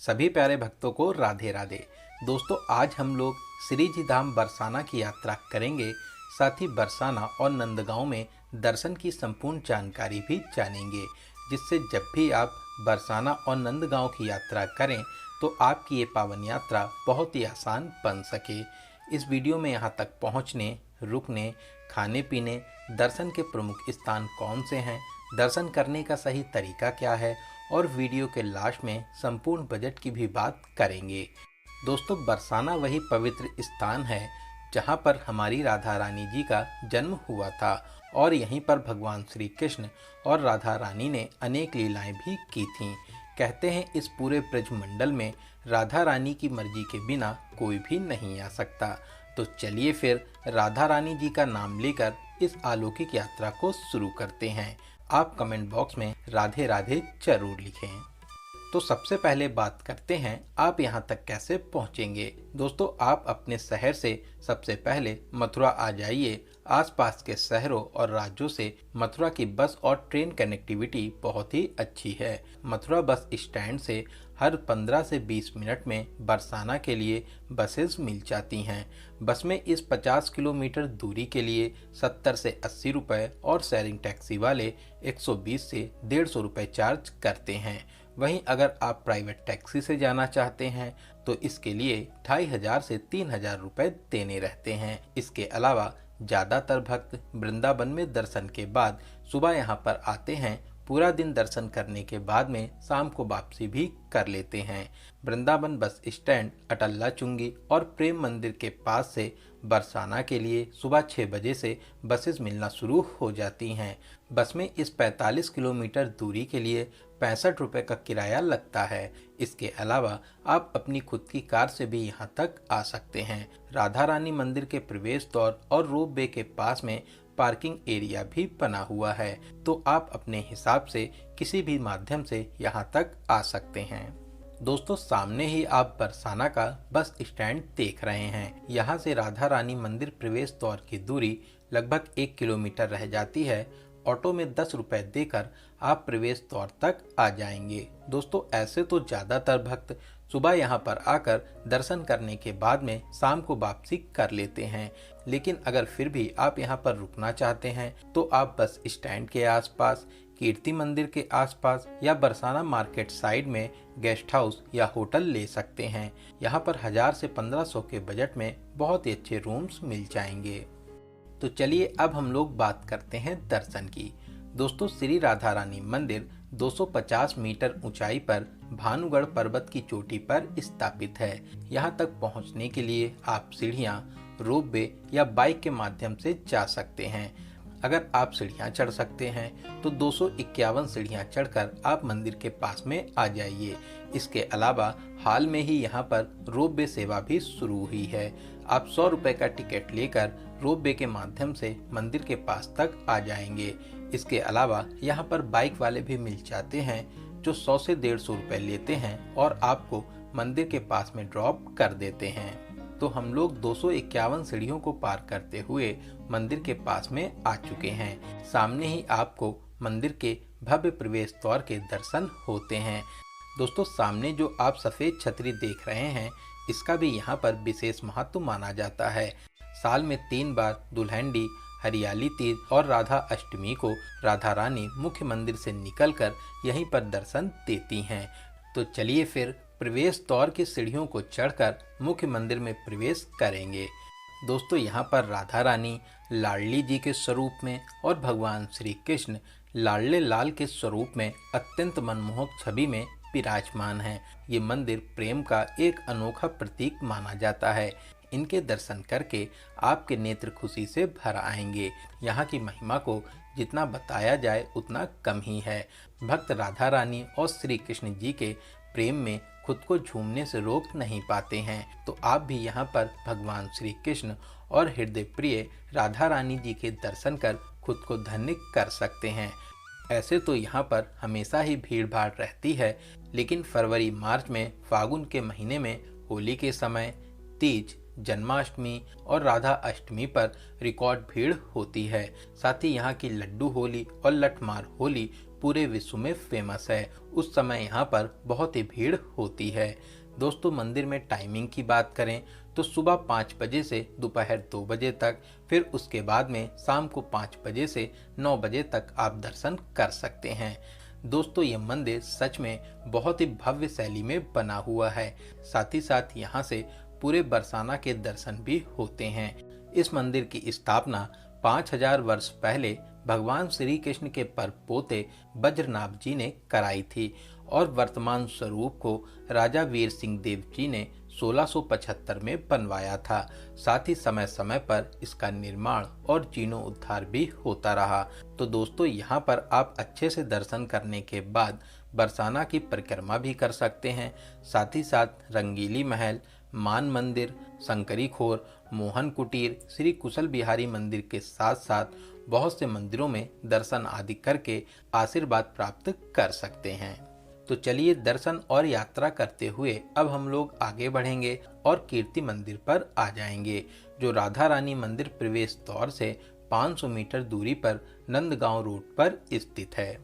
सभी प्यारे भक्तों को राधे राधे। दोस्तों, आज हम लोग श्री जी धाम बरसाना की यात्रा करेंगे। साथ ही बरसाना और नंदगांव में दर्शन की संपूर्ण जानकारी भी जानेंगे, जिससे जब भी आप बरसाना और नंदगांव की यात्रा करें तो आपकी ये पावन यात्रा बहुत ही आसान बन सके। इस वीडियो में यहाँ तक पहुँचने, रुकने, खाने पीने, दर्शन के प्रमुख स्थान कौन से हैं, दर्शन करने का सही तरीका क्या है और वीडियो के लास्ट में संपूर्ण बजट की भी बात करेंगे। दोस्तों, बरसाना वही पवित्र स्थान है जहाँ पर हमारी राधा रानी जी का जन्म हुआ था और यहीं पर भगवान श्री कृष्ण और राधा रानी ने अनेक लीलाएं भी की थीं। कहते हैं इस पूरे ब्रजमंडल में राधा रानी की मर्जी के बिना कोई भी नहीं आ सकता। तो चलिए फिर राधा रानी जी का नाम लेकर इस अलौकिक यात्रा को शुरू करते हैं। आप कमेंट बॉक्स में राधे राधे जरूर लिखें। तो सबसे पहले बात करते हैं आप यहाँ तक कैसे पहुँचेंगे। दोस्तों, आप अपने शहर से सबसे पहले मथुरा आ जाइए। आसपास के शहरों और राज्यों से मथुरा की बस और ट्रेन कनेक्टिविटी बहुत ही अच्छी है। मथुरा बस स्टैंड से हर 15 से 20 मिनट में बरसाना के लिए बसेस मिल जाती हैं। बस में इस 50 किलोमीटर दूरी के लिए 70 से 80 रुपये और शेयरिंग टैक्सी वाले 120 से 150 रुपये चार्ज करते हैं। वहीं अगर आप प्राइवेट टैक्सी से जाना चाहते हैं तो इसके लिए 2500 से 3000 रुपये देने रहते हैं। इसके अलावा ज़्यादातर भक्त वृंदावन में दर्शन के बाद सुबह यहाँ पर आते हैं। पूरा दिन दर्शन करने के बाद में शाम को वापसी भी कर लेते हैं। वृंदावन बस स्टैंड, अटल्ला चुंगी और प्रेम मंदिर के पास से बरसाना के लिए सुबह 6 बजे से बसेस मिलना शुरू हो जाती हैं। बस में इस 45 किलोमीटर दूरी के लिए 65 रुपये का किराया लगता है। इसके अलावा आप अपनी खुद की कार से भी यहाँ तक आ सकते हैं। राधा रानी मंदिर के प्रवेश द्वार और रोप वे के पास में पार्किंग एरिया भी बना हुआ है, तो आप अपने हिसाब से किसी भी माध्यम से यहाँ तक आ सकते हैं। दोस्तों, सामने ही आप बरसाना का बस स्टैंड देख रहे हैं। यहाँ से राधा रानी मंदिर प्रवेश द्वार की दूरी लगभग 1 किलोमीटर रह जाती है। ऑटो में 10 रुपये देकर आप प्रवेश द्वार तक आ जाएंगे। दोस्तों, ऐसे तो ज़्यादातर भक्त सुबह यहाँ पर आकर दर्शन करने के बाद में शाम को वापसी कर लेते हैं, लेकिन अगर फिर भी आप यहाँ पर रुकना चाहते हैं तो आप बस स्टैंड के आसपास, कीर्ति मंदिर के आसपास या बरसाना मार्केट साइड में गेस्ट हाउस या होटल ले सकते हैं। यहाँ पर 1000 से 1500 के बजट में बहुत ही अच्छे रूम्स मिल जाएंगे। तो चलिए अब हम लोग बात करते हैं दर्शन की। दोस्तों, श्री राधा रानी मंदिर 250 मीटर ऊंचाई पर भानुगढ़ पर्वत की चोटी पर स्थापित है। यहाँ तक पहुँचने के लिए आप सीढ़ियाँ, रोप वे या बाइक के माध्यम से जा सकते हैं। अगर आप सीढ़ियाँ चढ़ सकते हैं तो 251 सीढ़ियाँ चढ़कर आप मंदिर के पास में आ जाइए। इसके अलावा हाल में ही यहाँ पर रोप वे सेवा भी शुरू हुई है। आप 100 रुपये का टिकट लेकर रोप वे के माध्यम से मंदिर के पास तक आ जाएंगे। इसके अलावा यहाँ पर बाइक वाले भी मिल जाते हैं जो 100 से 150 रुपये लेते हैं और आपको मंदिर के पास में ड्रॉप कर देते हैं। तो हम लोग 251 सीढ़ियों को पार करते हुए मंदिर के पास में आ चुके हैं। सामने ही आपको मंदिर के भव्य प्रवेश द्वार के दर्शन होते हैं। दोस्तों, सामने जो आप सफ़ेद छतरी देख रहे हैं, इसका भी यहाँ पर विशेष महत्व माना जाता है। साल में 3 बार दुल्हनडी, हरियाली तीज और राधा अष्टमी को राधा रानी मुख्य मंदिर से निकलकर यहीं पर दर्शन देती हैं। तो चलिए फिर प्रवेश द्वार की सीढ़ियों को चढ़कर मुख्य मंदिर में प्रवेश करेंगे। दोस्तों, यहाँ पर राधा रानी लाडली जी के स्वरूप में और भगवान श्री कृष्ण लाडले लाल के स्वरूप में अत्यंत मनमोहक छवि में विराजमान हैं। ये मंदिर प्रेम का एक अनोखा प्रतीक माना जाता है। इनके दर्शन करके आपके नेत्र खुशी से भर आएंगे। यहाँ की महिमा को जितना बताया जाए उतना कम ही है। भक्त राधा रानी और श्री कृष्ण जी के प्रेम में खुद को झूमने से रोक नहीं पाते हैं। तो आप भी यहाँ पर भगवान श्री कृष्ण और हृदय प्रिय राधा रानी जी के दर्शन कर खुद को धन्य कर सकते हैं। ऐसे तो यहाँ पर हमेशा ही भीड़ भाड़ रहती है, लेकिन फरवरी मार्च में फागुन के महीने में होली के समय, तीज, जन्माष्टमी और राधा अष्टमी पर रिकॉर्ड भीड़ होती है। साथ ही यहाँ की लड्डू होली और लठमार होली पूरे विश्व में फेमस है। उस समय यहाँ पर बहुत ही भीड़ होती है। दोस्तों मंदिर में टाइमिंग की बात करें तो सुबह 5 बजे से दोपहर 2 बजे तक, फिर उसके बाद में शाम को 5 बजे से 9 बजे तक आप दर्शन कर सकते हैं। दोस्तों ये मंदिर सच में बहुत ही भव्य शैली में बना हुआ है। साथ ही साथ यहाँ से पूरे बरसाना के दर्शन भी होते हैं। इस मंदिर की स्थापना 5000 वर्ष पहले भगवान श्री कृष्ण के परपोते वज्रनाभ जी ने कराई थी और वर्तमान स्वरूप को राजा वीर सिंह देव जी ने 1675 में बनवाया था। साथ ही समय समय पर इसका निर्माण और जीर्णोद्धार भी होता रहा। तो दोस्तों यहाँ पर आप अच्छे से दर्शन करने के बाद बरसाना की परिक्रमा भी कर सकते हैं। साथ ही साथ रंगीली महल, मान मंदिर, शंकरी खोर, मोहन कुटीर, श्री कुशल बिहारी मंदिर के साथ साथ बहुत से मंदिरों में दर्शन आदि करके आशीर्वाद प्राप्त कर सकते हैं। तो चलिए दर्शन और यात्रा करते हुए अब हम लोग आगे बढ़ेंगे और कीर्ति मंदिर पर आ जाएंगे, जो राधा रानी मंदिर प्रवेश द्वार से 500 मीटर दूरी पर नंदगांव रोड पर स्थित है।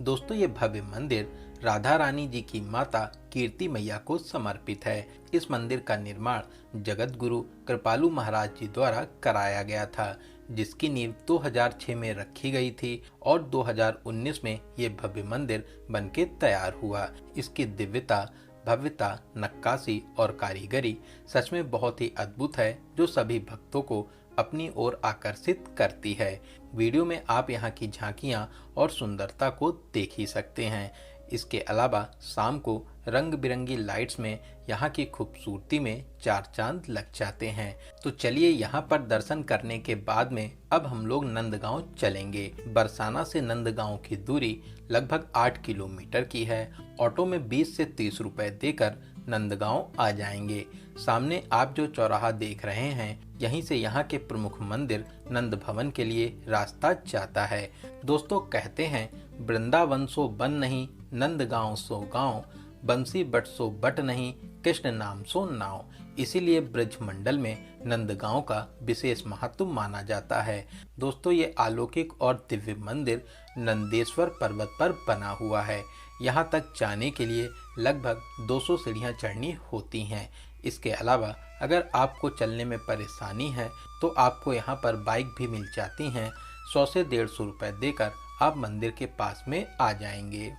दोस्तों ये भव्य मंदिर राधा रानी जी की माता कीर्ति मैया को समर्पित है। इस मंदिर का निर्माण जगत गुरु कृपालु महाराज जी द्वारा कराया गया था, जिसकी नींव 2006 में रखी गई थी और 2019 में ये भव्य मंदिर बनके तैयार हुआ। इसकी दिव्यता, भव्यता, नक्काशी और कारीगरी सच में बहुत ही अद्भुत है, जो सभी भक्तों को अपनी ओर आकर्षित करती है। वीडियो में आप यहाँ की झांकियाँ और सुंदरता को देख ही सकते हैं। इसके अलावा शाम को रंग बिरंगी लाइट्स में यहाँ की खूबसूरती में 4 चांद लग जाते हैं। तो चलिए यहाँ पर दर्शन करने के बाद में अब हम लोग नंदगांव चलेंगे। बरसाना से नंदगांव की दूरी लगभग 8 किलोमीटर की है। ऑटो में 20 से 30 रुपए देकर नंदगांव आ जाएंगे। सामने आप जो चौराहा देख रहे हैं, यहीं से यहाँ के प्रमुख मंदिर नंद भवन के लिए रास्ता जाता है। दोस्तों कहते हैं वृंदावन सो बन नहीं, नंदगांव सो गांव, बंसी बट सो बट नहीं, कृष्ण नाम सो नाव। इसीलिए ब्रज मंडल में नंदगांव का विशेष महत्व माना जाता है। दोस्तों ये अलौकिक और दिव्य मंदिर नंदेश्वर पर्वत पर बना हुआ है। यहाँ तक जाने के लिए लगभग 200 सीढ़ियाँ चढ़नी होती हैं। इसके अलावा अगर आपको चलने में परेशानी है तो आपको यहाँ पर बाइक भी मिल जाती हैं। 100 से 150 रुपए देकर आप मंदिर के पास में आ जाएंगे।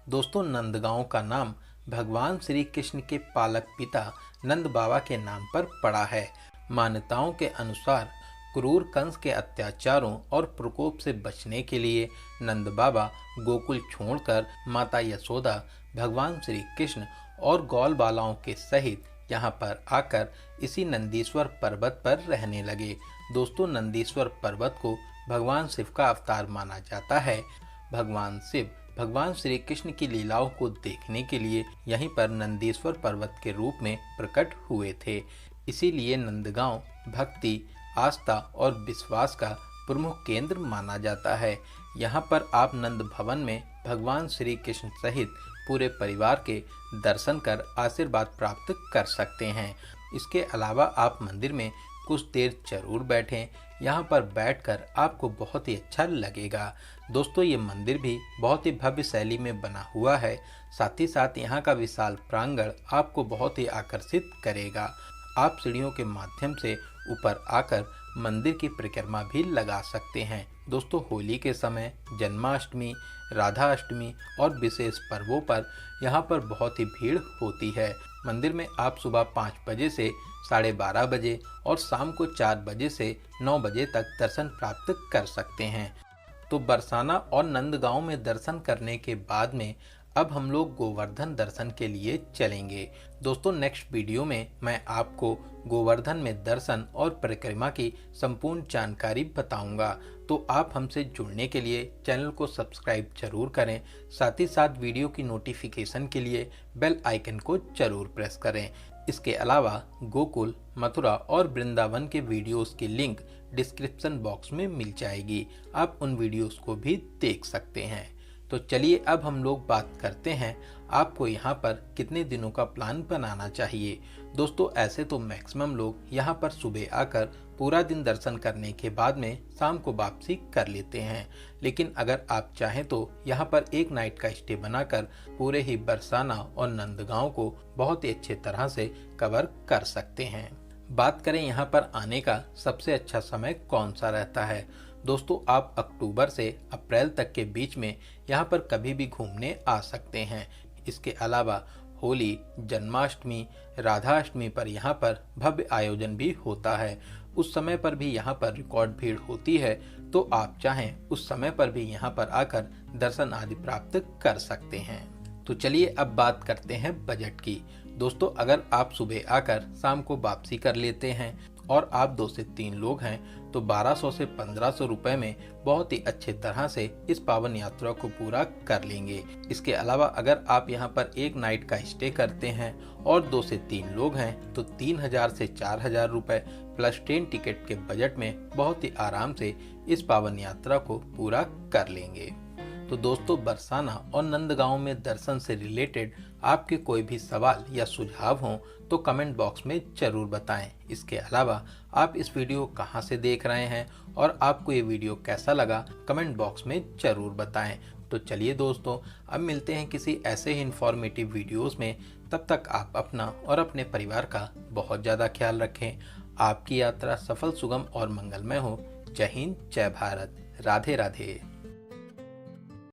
दोस्तों नंदगांव का नाम भगवान श्री कृष्ण के पालक पिता नंद बाबा के नाम पर पड़ा है। मान्यताओं के अनुसार क्रूर कंस के अत्याचारों और प्रकोप से बचने के लिए नंद बाबा गोकुल छोड़कर माता यशोदा, भगवान श्री कृष्ण और गौल बालाओं के सहित यहाँ पर आकर इसी नंदीश्वर पर्वत पर रहने लगे। दोस्तों नंदीश्वर पर्वत को भगवान शिव का अवतार माना जाता है। भगवान शिव भगवान श्री कृष्ण की लीलाओं को देखने के लिए यहीं पर नंदीश्वर पर्वत के रूप में प्रकट हुए थे। इसीलिए नंदगांव भक्ति, आस्था और विश्वास का प्रमुख केंद्र माना जाता है। यहाँ पर आप नंद भवन में भगवान श्री कृष्ण सहित पूरे परिवार के दर्शन कर आशीर्वाद प्राप्त कर सकते हैं। इसके अलावा आप मंदिर में कुछ देर जरूर बैठें। यहाँ पर बैठकर आपको बहुत ही अच्छा लगेगा। दोस्तों ये मंदिर भी बहुत ही भव्य शैली में बना हुआ है। साथ ही साथ यहाँ का विशाल प्रांगण आपको बहुत ही आकर्षित करेगा। आप सीढ़ियों के माध्यम से ऊपर आकर मंदिर की परिक्रमा भी लगा सकते हैं। दोस्तों होली के समय, जन्माष्टमी, राधा अष्टमी और विशेष पर्वों पर यहाँ पर बहुत ही भीड़ होती है। मंदिर में आप सुबह 5 बजे से 12:30 बजे और शाम को 4 बजे से 9 बजे तक दर्शन प्राप्त कर सकते हैं। तो बरसाना और नंदगांव में दर्शन करने के बाद में अब हम लोग गोवर्धन दर्शन के लिए चलेंगे। दोस्तों नेक्स्ट वीडियो में मैं आपको गोवर्धन में दर्शन और परिक्रमा की संपूर्ण जानकारी बताऊंगा। तो आप हमसे जुड़ने के लिए चैनल को सब्सक्राइब जरूर करें। साथ ही साथ वीडियो की नोटिफिकेशन के लिए बेल आइकन को जरूर प्रेस करें। इसके अलावा गोकुल, मथुरा और वृंदावन के वीडियोस की लिंक डिस्क्रिप्शन बॉक्स में मिल जाएगी। आप उन वीडियोस को भी देख सकते हैं। तो चलिए अब हम लोग बात करते हैं आपको यहाँ पर कितने दिनों का प्लान बनाना चाहिए। दोस्तों ऐसे तो मैक्सिमम लोग यहाँ पर सुबह आकर पूरा दिन दर्शन करने के बाद में शाम को वापसी कर लेते हैं। लेकिन अगर आप चाहें तो यहाँ पर एक नाइट का स्टे बनाकर पूरे ही बरसाना और नंदगांव को बहुत ही अच्छे तरह से कवर कर सकते हैं। बात करें यहाँ पर आने का सबसे अच्छा समय कौन सा रहता है। दोस्तों, आप अक्टूबर से अप्रैल तक के बीच में यहाँ पर कभी भी घूमने आ सकते हैं। इसके अलावा होली, जन्माष्टमी, राधाष्टमी पर यहाँ पर भव्य आयोजन भी होता है। उस समय पर भी यहाँ पर रिकॉर्ड भीड़ होती है, तो आप चाहें उस समय पर भी यहाँ पर आकर दर्शन आदि प्राप्त कर सकते हैं। तो चलिए अब बात करते हैं बजट की। दोस्तों, अगर आप सुबह आकर शाम को वापसी कर लेते हैं और आप 2 से 3 लोग हैं तो 1200 से 1500 रुपए में बहुत ही अच्छे तरह से इस पावन यात्रा को पूरा कर लेंगे। इसके अलावा अगर आप यहां पर एक नाइट का स्टे करते हैं और 2 से 3 लोग हैं तो 3000 से 4000 रुपए प्लस ट्रेन टिकट के बजट में बहुत ही आराम से इस पावन यात्रा को पूरा कर लेंगे। तो दोस्तों, बरसाना और नंदगांव में दर्शन से रिलेटेड आपके कोई भी सवाल या सुझाव हों तो कमेंट बॉक्स में जरूर बताएं। इसके अलावा आप इस वीडियो कहां से देख रहे हैं और आपको ये वीडियो कैसा लगा कमेंट बॉक्स में जरूर बताएं। तो चलिए दोस्तों, अब मिलते हैं किसी ऐसे ही इंफॉर्मेटिव वीडियोस में। तब तक आप अपना और अपने परिवार का बहुत ज़्यादा ख्याल रखें। आपकी यात्रा सफल, सुगम और मंगलमय हो। जय हिंद, जय भारत, राधे राधे।